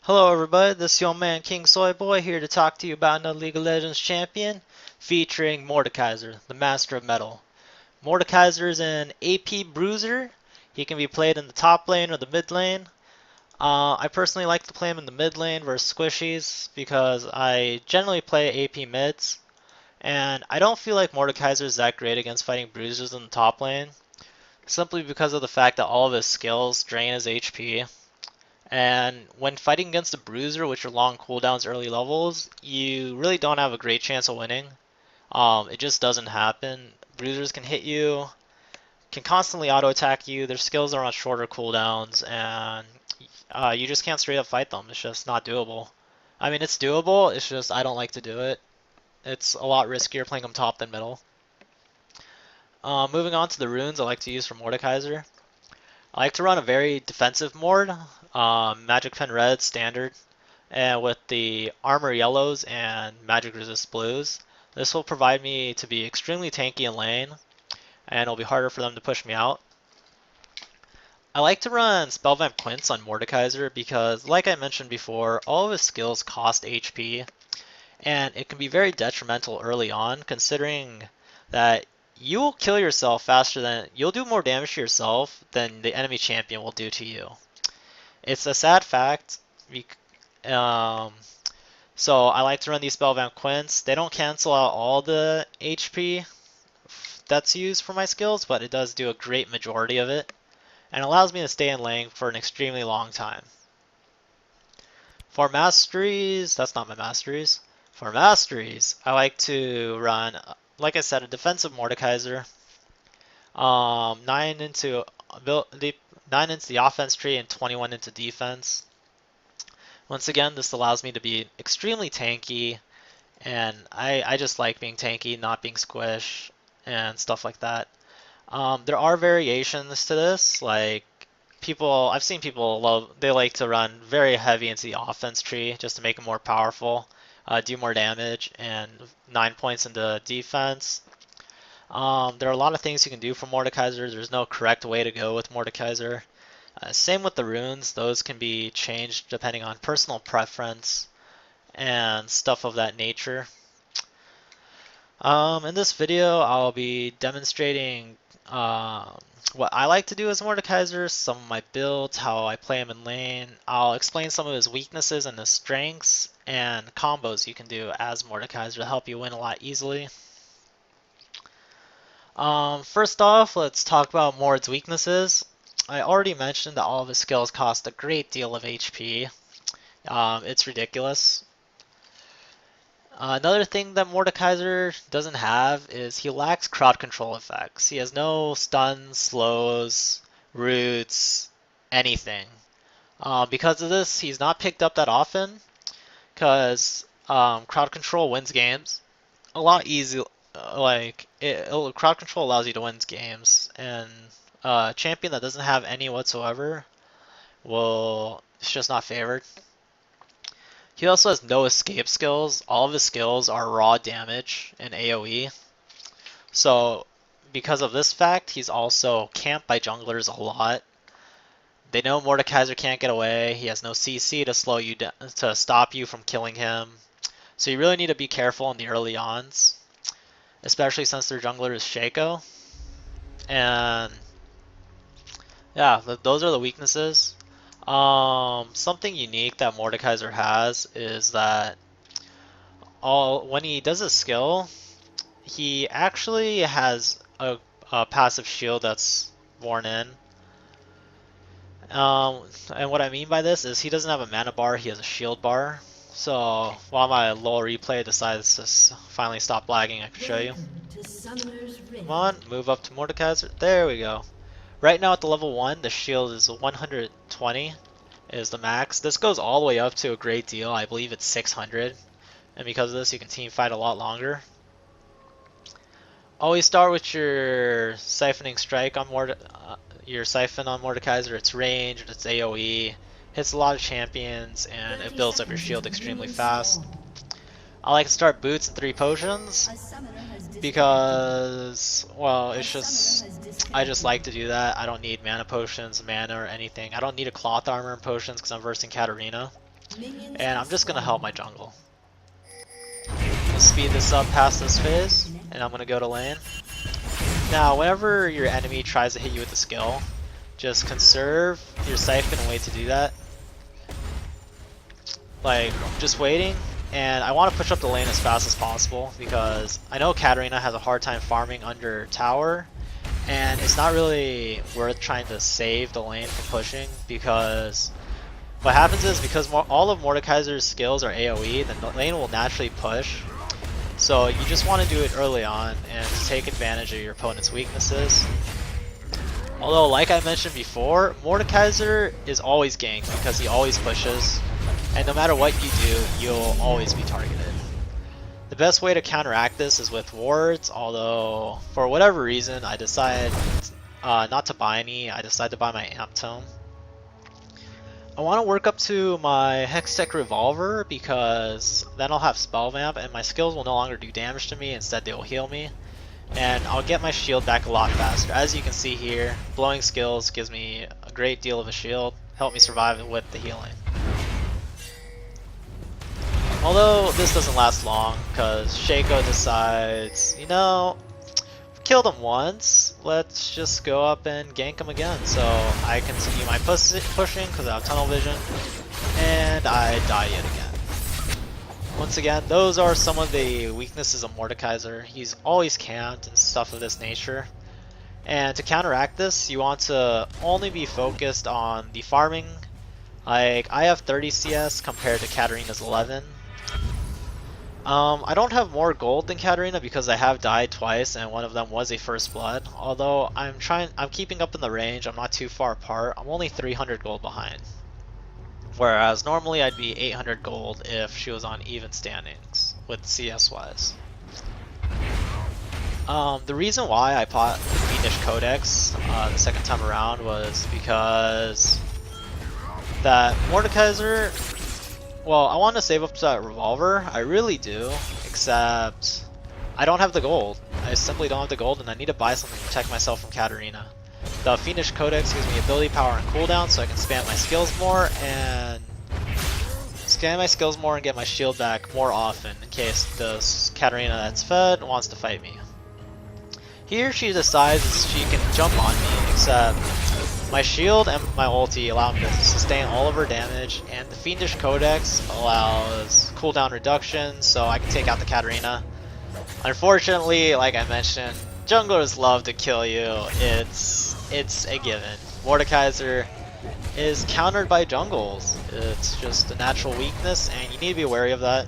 Hello everybody, this is your man King Soy Boy here to talk to you about another League of Legends champion featuring Mordekaiser, the Master of Metal. Mordekaiser is an AP bruiser. He can be played in the top lane or the mid lane. I personally like to play him in the mid lane versus squishies because I generally play AP mids. And I don't feel like Mordekaiser is that great against fighting bruisers in the top lane, simply because of the fact that all of his skills drain his HP. And when fighting against a bruiser, which are long cooldowns early levels, you really don't have a great chance of winning. It just doesn't happen. Bruisers can hit you, can constantly auto attack you. Their skills are on shorter cooldowns, and you just can't straight up fight them. It's just not doable. I mean, it's doable. It's just I don't like to do it. It's a lot riskier playing them top than middle. Moving on to the runes I like to use for Mordekaiser. I like to run a very defensive Mord, Magic Pen Red standard, and with the armor yellows and magic resist blues. This will provide me to be extremely tanky in lane, and it'll be harder for them to push me out. I like to run Spellvamp Quints on Mordekaiser because, like I mentioned before, all of his skills cost HP, and it can be very detrimental early on, considering that you will kill yourself faster than you'll do more damage to yourself than the enemy champion will do to you. It's a sad fact. Um, so I like to run these Spellbound Quints. They don't cancel out all the HP that's used for my skills, but it does do a great majority of it, and allows me to stay in lane for an extremely long time. For Masteries, that's not my Masteries. For Masteries, I like to run, like I said, a defensive Mordekaiser. 9 into 9 into the offense tree and 21 into defense. Once again, this allows me to be extremely tanky, and I just like being tanky, not being squish, and stuff like that. There are variations to this, like I've seen people they like to run very heavy into the offense tree just to make it more powerful, do more damage, and 9 points into defense. There are a lot of things you can do for Mordekaiser. There's no correct way to go with Mordekaiser. Same with the runes, those can be changed depending on personal preference and stuff of that nature. In this video, I'll be demonstrating what I like to do as Mordekaiser, some of my builds, how I play him in lane. I'll explain some of his weaknesses and his strengths, and combos you can do as Mordekaiser to help you win a lot easily. First off, let's talk about Mord's weaknesses. I already mentioned that all of his skills cost a great deal of HP. It's ridiculous. Another thing that Mordekaiser doesn't have is he lacks crowd control effects. He has no stuns, slows, roots, anything. Because of this, he's not picked up that often, because crowd control wins games a lot easy. Crowd control allows you to win games, and a champion that doesn't have any whatsoever it's just not favored. He also has no escape skills. All of his skills are raw damage and AoE. So because of this fact, he's also camped by junglers a lot. They know Mordekaiser can't get away. He has no CC to slow you down, to stop you from killing him. So you really need to be careful in the early ons, especially since their jungler is Shaco. And yeah, those are the weaknesses. Something unique that Mordekaiser has is that when he does a skill, he actually has a passive shield that's worn in. And what I mean by this is he doesn't have a mana bar, he has a shield bar. So while my LoL replay decides to finally stop lagging, I can show you. Come on, move up to Mordekaiser. There we go. Right now at the level 1, the shield is 120 is the max. This goes all the way up to a great deal. I believe it's 600. And because of this, you can team fight a lot longer. Always start with your siphoning strike on your siphon on Mordekaiser. It's ranged, it's AoE, hits a lot of champions, and it builds up your shield extremely fast. I like to start boots and 3 potions because, well, I just like to do that. I don't need mana potions, mana, or anything. I don't need a cloth armor and potions because I'm versing Katarina. And I'm just gonna help my jungle. We'll speed this up past this phase, and I'm gonna go to lane. Now, whenever your enemy tries to hit you with a skill, just conserve your siphon and wait to do that. Like, just waiting, and I want to push up the lane as fast as possible because I know Katarina has a hard time farming under tower, and it's not really worth trying to save the lane from pushing because what happens is because all of Mordekaiser's skills are AoE, then the lane will naturally push. So you just want to do it early on and take advantage of your opponent's weaknesses. Although, like I mentioned before, Mordekaiser is always ganked because he always pushes, and no matter what you do, you'll always be targeted. The best way to counteract this is with wards, although for whatever reason I decided not to buy any. I decided to buy my Amp Tome. I want to work up to my Hextech Revolver because then I'll have Spell Vamp and my skills will no longer do damage to me, instead they will heal me. And I'll get my shield back a lot faster. As you can see here, blowing skills gives me a great deal of a shield, help me survive with the healing. Although this doesn't last long because Shaco decides, you know, killed him once, let's just go up and gank him again. So I continue my pushing because I have tunnel vision, and I die yet again. Once again, those are some of the weaknesses of Mordekaiser. He's always camped and stuff of this nature. And to counteract this, you want to only be focused on the farming. Like, I have 30 CS compared to Katarina's 11. I don't have more gold than Katarina because I have died twice and one of them was a first blood. Although I'm keeping up in the range, I'm not too far apart. I'm only 300 gold behind. Whereas normally I'd be 800 gold if she was on even standings with CS wise. The reason why I bought the Fiendish Codex the second time around was because that Mordekaiser, well, I want to save up to that revolver, I really do, except I don't have the gold. I simply don't have the gold and I need to buy something to protect myself from Katarina. The Fiendish Codex gives me ability power and cooldown so I can spam my skills more and get my shield back more often in case the Katarina that's fed wants to fight me. Here she decides she can jump on me, except my shield and my ulti allow me to sustain all of her damage, and the Fiendish Codex allows cooldown reduction so I can take out the Katarina. Unfortunately, like I mentioned, junglers love to kill you. It's a given. Mordekaiser is countered by jungles. It's just a natural weakness and you need to be wary of that.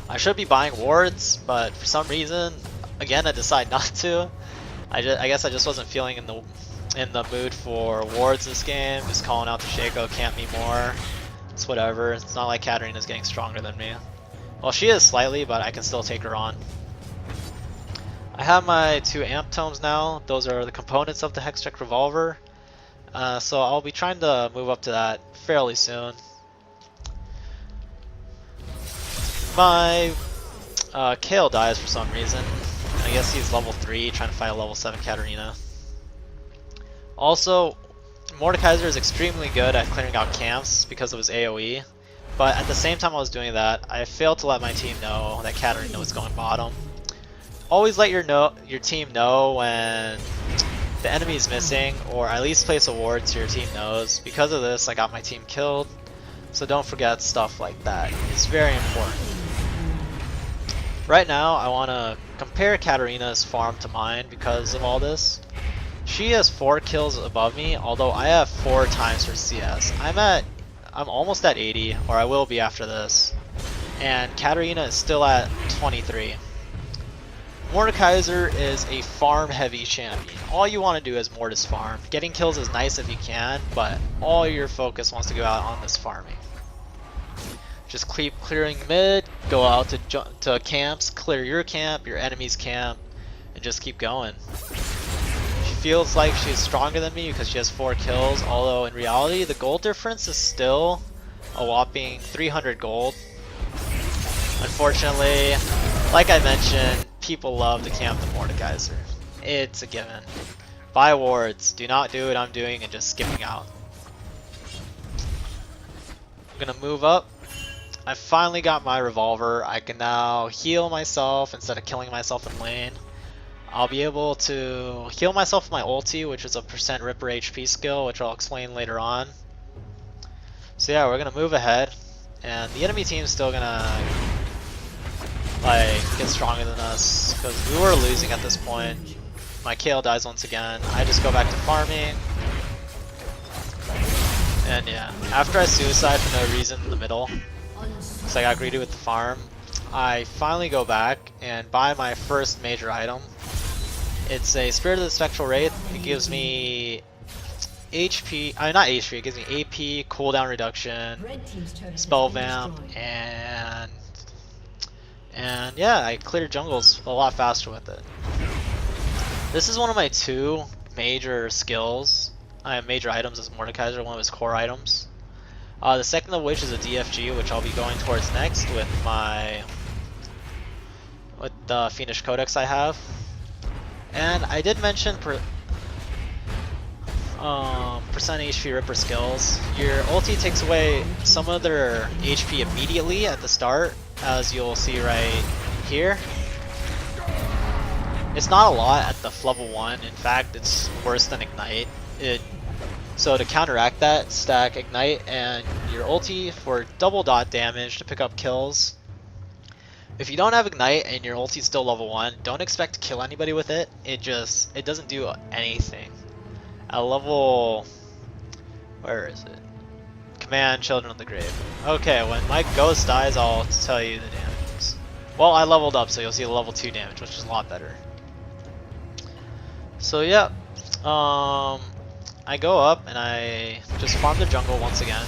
I should be buying wards, but for some reason, again, I decide not to. I guess I just wasn't feeling in the mood for wards this game. Just calling out to Shaco, camp me more. It's whatever. It's not like Katarina's getting stronger than me. Well, she is slightly, but I can still take her on. I have my 2 Amp Tomes now. Those are the components of the Hextech Revolver. So I'll be trying to move up to that fairly soon. My Kale dies for some reason. I guess he's level 3 trying to fight a level 7 Katarina. Also, Mordekaiser is extremely good at clearing out camps because of his AoE, but at the same time I was doing that, I failed to let my team know that Katarina was going bottom. Always let your team know when the enemy is missing, or at least place a ward so your team knows. Because of this, I got my team killed, so don't forget stuff like that. It's very important. Right now, I want to compare Katarina's farm to mine because of all this. She has 4 kills above me, although I have 4 times her CS. I'm almost at 80, or I will be after this. And Katarina is still at 23. Mordekaiser is a farm-heavy champion. All you want to do is Mortis farm. Getting kills is nice if you can, but all your focus wants to go out on this farming. Just keep clearing mid, go out to camps, clear your camp, your enemy's camp, and just keep going. She feels like she's stronger than me because she has 4 kills, although in reality the gold difference is still a whopping 300 gold. Unfortunately, like I mentioned, people love to camp the Mordekaiser. It's a given. Buy wards, do not do what I'm doing and just skipping out. gonna move up. I finally got my revolver. I can now heal myself instead of killing myself in lane. I'll be able to heal myself with my ulti, which is a % Ripper HP skill, which I'll explain later on. So yeah, we're gonna move ahead, and the enemy team's still gonna like get stronger than us because we were losing at this point. My KL dies once again. I just go back to farming, and yeah, after I suicide for no reason in the middle, because I got greedy with the farm, I finally go back and buy my first major item. It's a Spirit of the Spectral Wraith. It gives me HP, not HP, it gives me AP, cooldown reduction, spell vamp, and yeah, I clear jungles a lot faster with it. This is one of my 2 major skills, major items as Mordekaiser, one of his core items. The second of which is a DFG, which I'll be going towards next with the Fiendish Codex I have. And I did mention % HP Ripper skills. Your ulti takes away some of their HP immediately at the start, as you'll see right here. It's not a lot at the level 1, in fact it's worse than Ignite. So to counteract that, stack Ignite and your ulti for double dot damage to pick up kills. If you don't have Ignite and your ulti is still level 1, don't expect to kill anybody with it. It doesn't do anything. At level... where is it? Command Children of the Grave. Okay, when my ghost dies, I'll tell you the damages. Well, I leveled up, so you'll see the level 2 damage, which is a lot better. So yeah, I go up and I just farm the jungle once again.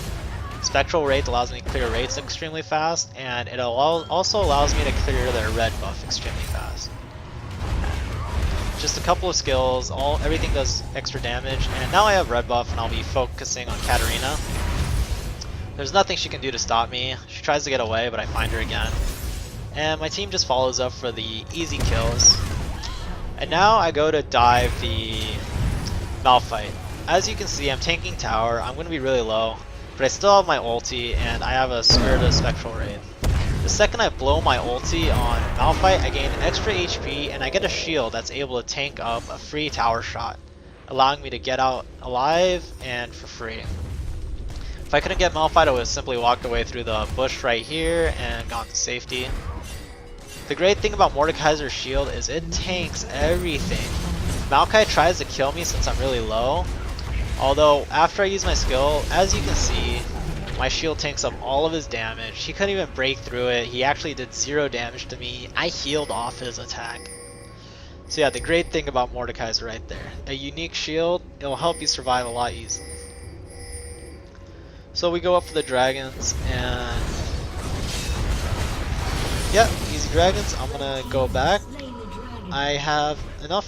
Spectral Wraith allows me to clear Wraiths extremely fast, and it also allows me to clear their red buff extremely fast. Just a couple of skills, everything does extra damage, and now I have red buff and I'll be focusing on Katarina. There's nothing she can do to stop me. She tries to get away, but I find her again. And my team just follows up for the easy kills. And now I go to dive the Malphite. As you can see, I'm tanking tower. I'm going to be really low, but I still have my ulti, and I have a Spirit of the Spectral Wraith. The second I blow my ulti on Malphite, I gain extra HP, and I get a shield that's able to tank up a free tower shot, allowing me to get out alive and for free. If I couldn't get Malphite, I would have simply walked away through the bush right here and gone to safety. The great thing about Mordekaiser's shield is it tanks everything. Maokai tries to kill me since I'm really low, although after I use my skill, as you can see, my shield tanks up all of his damage. He couldn't even break through it. He actually did 0 damage to me. I healed off his attack. So yeah, the great thing about Mordekaiser right there. A unique shield, it'll help you survive a lot easily. So we go up for the dragons, and yep, easy dragons. I'm gonna go back. I have enough.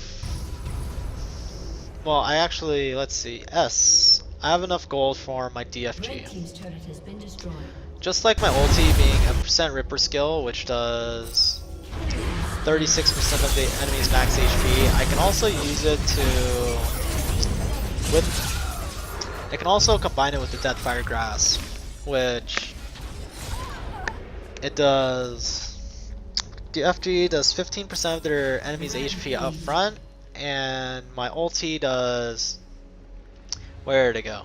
Well, I actually, let's see, S. I have enough gold for my DFG. Just like my ulti being a % Ripper skill, which does 36% of the enemy's max HP, I can also use it I can also combine it with the Deathfire Grasp, which it does. DFG does 15% of their enemy's HP up front, and my ulti does, where did it go?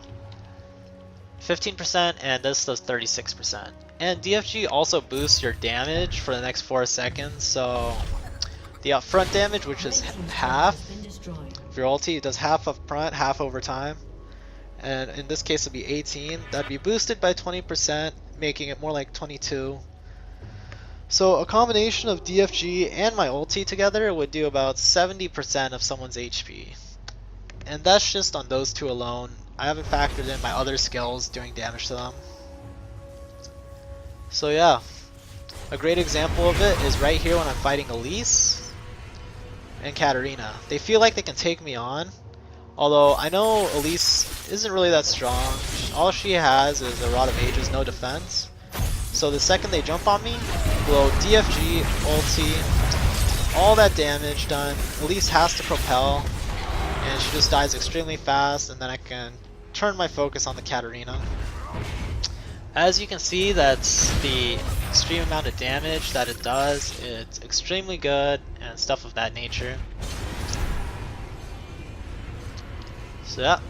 15%, and this does 36%. And DFG also boosts your damage for the next 4 seconds, so the upfront damage, which is half, if your ulti does half up front, half over time, and in this case it'll be 18, that'd be boosted by 20%, making it more like 22. So a combination of DFG and my ulti together would do about 70% of someone's HP. And that's just on those 2 alone. I haven't factored in my other skills doing damage to them. So yeah, a great example of it is right here when I'm fighting Elise and Katarina. They feel like they can take me on, although I know Elise isn't really that strong. All she has is a Rod of Ages, no defense. So the second they jump on me, blow DFG, ulti, all that damage done. Elise has to propel, and she just dies extremely fast, and then I can turn my focus on the Katarina. As you can see, that's the extreme amount of damage that it does. It's extremely good and stuff of that nature. So yeah,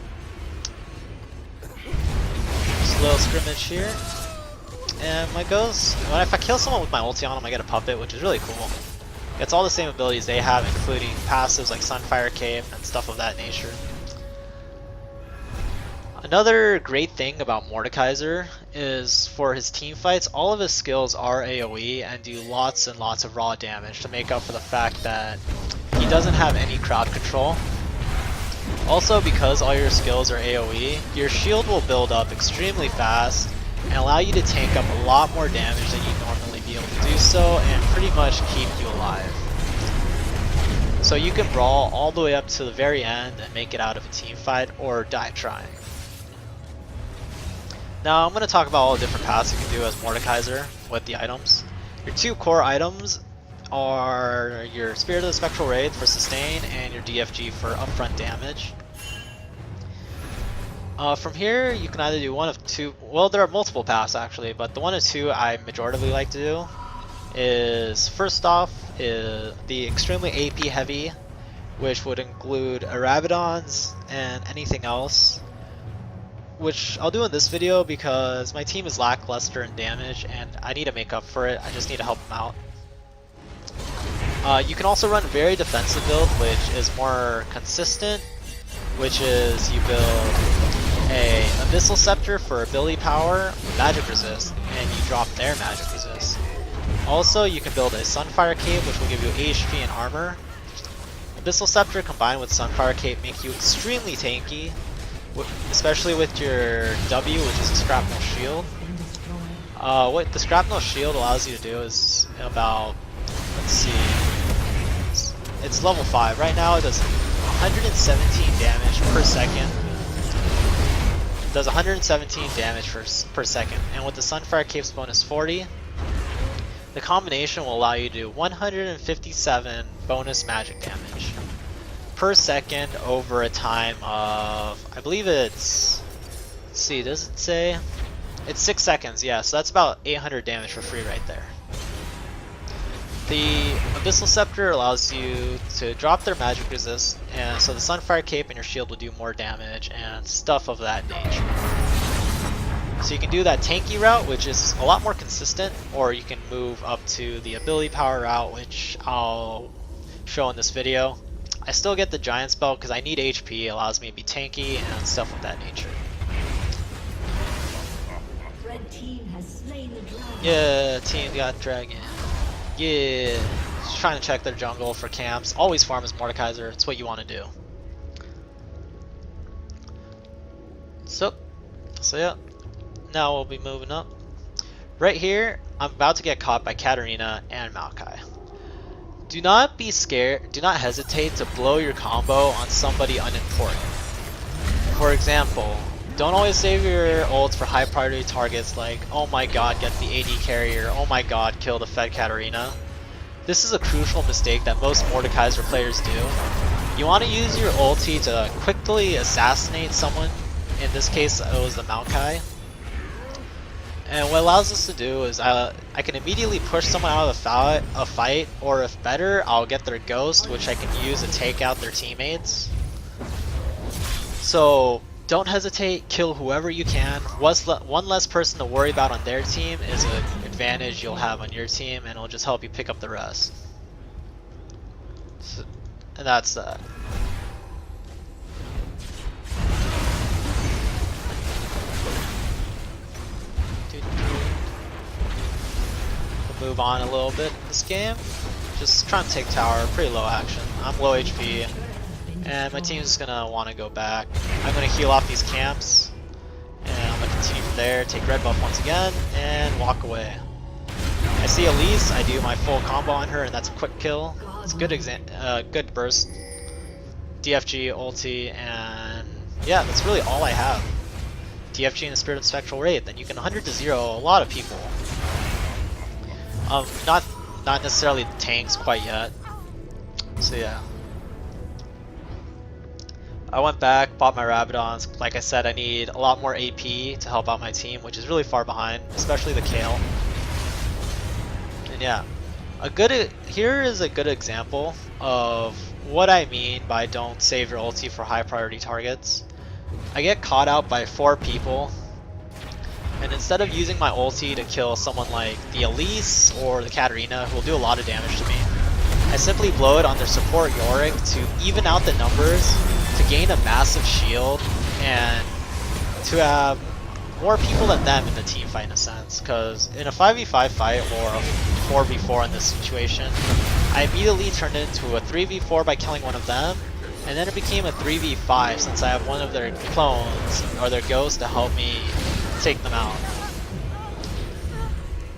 just a little scrimmage here. And my goes, if I kill someone with my ulti on him, I get a puppet, which is really cool. It's all the same abilities they have, including passives like Sunfire Cape and stuff of that nature. Another great thing about Mordekaiser is for his team fights, all of his skills are AoE and do lots and lots of raw damage to make up for the fact that he doesn't have any crowd control. Also, because all your skills are AoE, your shield will build up extremely fast and allow you to tank up a lot more damage than you'd normally be able to do so, and pretty much keep you alive. So you can brawl all the way up to the very end and make it out of a team fight, or die trying. Now I'm going to talk about all the different paths you can do as Mordekaiser with the items. Your two core items are your Spirit of the Spectral Wraith for sustain and your DFG for upfront damage. From here, you can either do one of two, well, there are multiple paths actually, but the one of two I majoritively like to do is, first off, is the extremely AP heavy, which would include Rabadons and anything else, which I'll do in this video because my team is lackluster in damage and I need to make up for it. I just need to help them out. You can also run very defensive build, which is more consistent, which is you build a Abyssal Scepter for ability power, magic resist, and you drop their magic resist. Also, you can build a Sunfire Cape, which will give you HP and armor. Abyssal Scepter combined with Sunfire Cape make you extremely tanky, especially with your W, which is a Scrapnel Shield. What the Scrapnel Shield allows you to do is about, let's see, it's level 5. Right now it does 117 damage per second. It does 117 damage per second, and with the Sunfire Cape's bonus 40, the combination will allow you to do 157 bonus magic damage per second over a time of, I believe it's, let's see, does it say? It's 6 seconds, yeah, so that's about 800 damage for free right there. The Abyssal Scepter allows you to drop their magic resist, and so the Sunfire Cape and your shield will do more damage and stuff of that nature. So you can do that tanky route, which is a lot more consistent, or you can move up to the ability power route, which I'll show in this video. I still get the giant spell because I need HP, it allows me to be tanky and stuff of that nature. Red team has slain the dragon. Yeah, team got dragon. Yeah, just trying to check their jungle for camps. Always farm as Mordekaiser, it's what you want to do. So yeah, now we'll be moving up. Right here, I'm about to get caught by Katarina and Maokai. Do not be scared, do not hesitate to blow your combo on somebody unimportant. For example, don't always save your ults for high priority targets like, oh my god, get the AD carrier, oh my god, kill the Fed Katarina. This is a crucial mistake that most Mordekaiser players do. You want to use your ulti to quickly assassinate someone, in this case it was the Maokai. And what it allows us to do is I can immediately push someone out of a fight, or if better, I'll get their ghost, which I can use to take out their teammates. So don't hesitate, kill whoever you can. One less person to worry about on their team is an advantage you'll have on your team, and it'll just help you pick up the rest. So, and that's that. We'll move on a little bit in this game. Just trying to take tower, pretty low action. I'm low HP. And my team's gonna want to go back. I'm gonna heal off these camps, and I'm gonna continue from there, take red buff once again, and walk away. I see Elise, I do my full combo on her, and that's a quick kill. It's a good burst. DFG, ulti, and yeah, that's really all I have. DFG and the Spirit of Spectral Wraith, and you can 100 to 0 a lot of people. Not necessarily the tanks quite yet. So yeah. I went back, bought my Rabadons. Like I said, I need a lot more AP to help out my team, which is really far behind, especially the Kale. And yeah, here is a good example of what I mean by don't save your ulti for high priority targets. I get caught out by 4 people, and instead of using my ulti to kill someone like the Elise or the Katarina, who will do a lot of damage to me, I simply blow it on their support Yorick to even out the numbers, to gain a massive shield, and to have more people than them in the team fight in a sense. Because in a 5v5 fight or a 4v4 in this situation, I immediately turned it into a 3v4 by killing one of them, and then it became a 3v5 since I have one of their clones or their ghosts to help me take them out.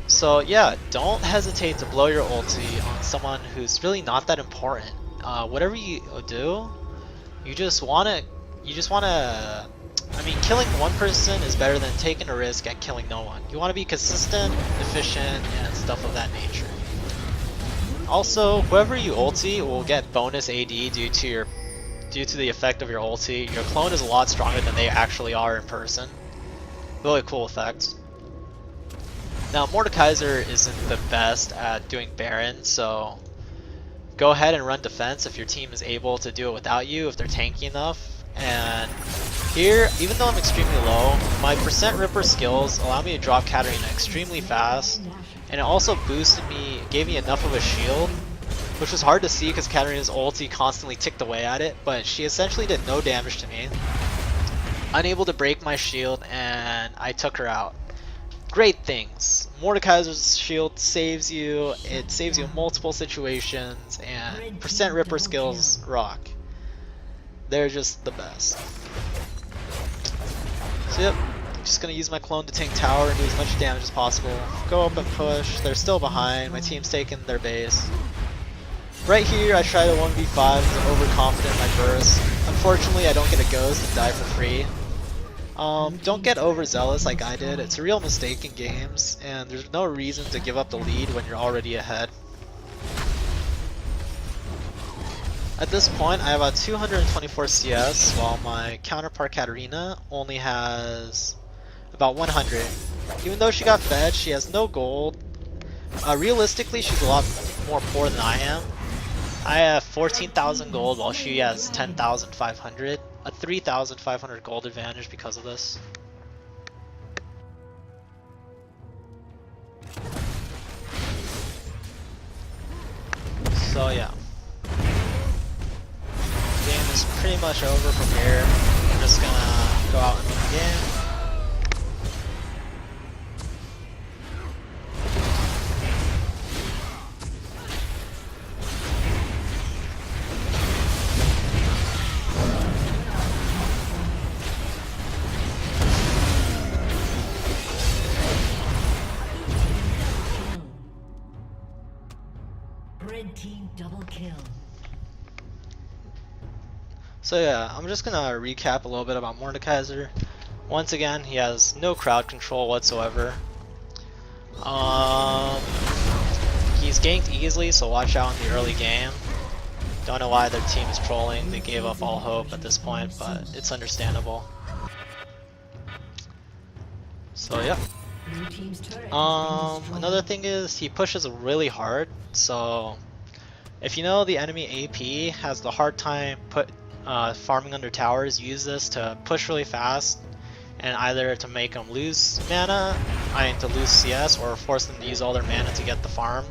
So yeah, don't hesitate to blow your ulti on someone who's really not that important. Whatever you do, you just wanna, I mean, killing one person is better than taking a risk at killing no one. You wanna be consistent, efficient, and stuff of that nature. Also, whoever you ulti will get bonus AD due to the effect of your ulti. Your clone is a lot stronger than they actually are in person. Really cool effect. Now, Mordekaiser isn't the best at doing Baron, so go ahead and run defense if your team is able to do it without you, if they're tanky enough. And here, even though I'm extremely low, my percent Ripper skills allow me to drop Katarina extremely fast, and it also boosted me, gave me enough of a shield, which was hard to see because Katarina's ulti constantly ticked away at it, but she essentially did no damage to me. Unable to break my shield, and I took her out. Great things. Mordekaiser's shield saves you, it saves you in multiple situations, and percent Ripper skills rock. They're just the best. So yep, just gonna use my clone to tank tower and do as much damage as possible. Go up and push, they're still behind, my team's taking their base. Right here I try to 1v5 because I'm overconfident in my burst. Unfortunately I don't get a ghost and die for free. Don't get overzealous like I did. It's a real mistake in games, and there's no reason to give up the lead when you're already ahead. At this point, I have about 224 CS, while my counterpart Katarina only has about 100. Even though she got fed, she has no gold. Realistically, she's a lot more poor than I am. I have 14,000 gold while she has 10,500. A 3,500 gold advantage because of this. So yeah. Game is pretty much over from here. I'm just gonna go out and win the game. Red team double kill. So yeah, I'm just gonna recap a little bit about Mordekaiser. Once again, he has no crowd control whatsoever. He's ganked easily, so watch out in the early game. Don't know why their team is trolling. They gave up all hope at this point, but it's understandable. So yeah. Another thing is he pushes really hard. So if you know the enemy AP has the hard time farming under towers, use this to push really fast and either to make them lose mana, to lose CS, or force them to use all their mana to get the farm.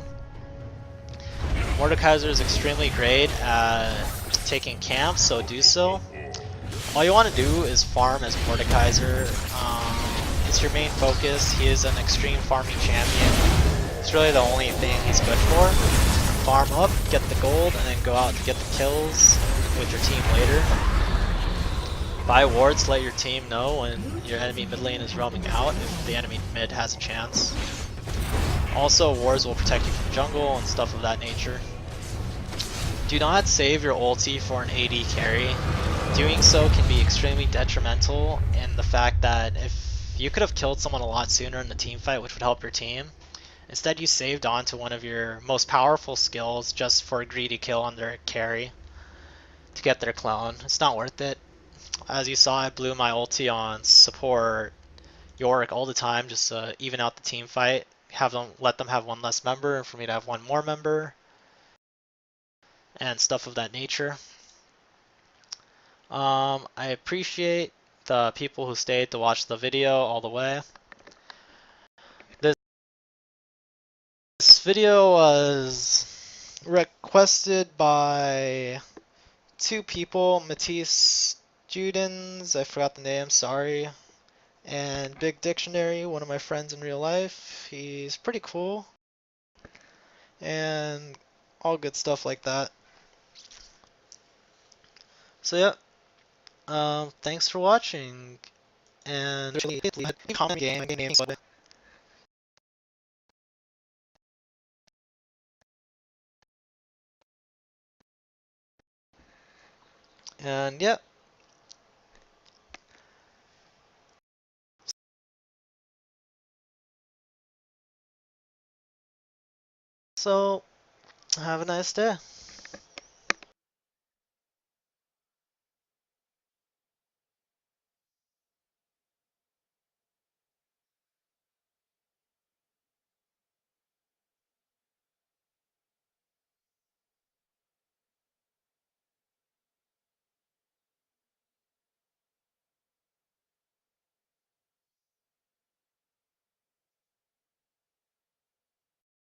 Mordekaiser is extremely great at taking camps, so do so. All you want to do is farm as Mordekaiser. It's your main focus. He is an extreme farming champion. It's really the only thing he's good for. Farm up, get the gold, and then go out to get the kills with your team later. Buy wards to let your team know when your enemy mid lane is roaming out, if the enemy mid has a chance. Also, wards will protect you from jungle and stuff of that nature. Do not save your ulti for an AD carry. Doing so can be extremely detrimental in the fact that if you could have killed someone a lot sooner in the team fight, which would help your team. Instead, you saved onto one of your most powerful skills just for a greedy kill on their carry to get their clone. It's not worth it. As you saw, I blew my ulti on support Yorick all the time just to even out the team fight. Let them have one less member and for me to have one more member and stuff of that nature. I appreciate the people who stayed to watch the video all the way. This video was requested by two people, Matisse Judens, I forgot the name, sorry, and Big Dictionary, one of my friends in real life. He's pretty cool, and all good stuff like that. So yeah, thanks for watching, and comment game. And yeah, so have a nice day.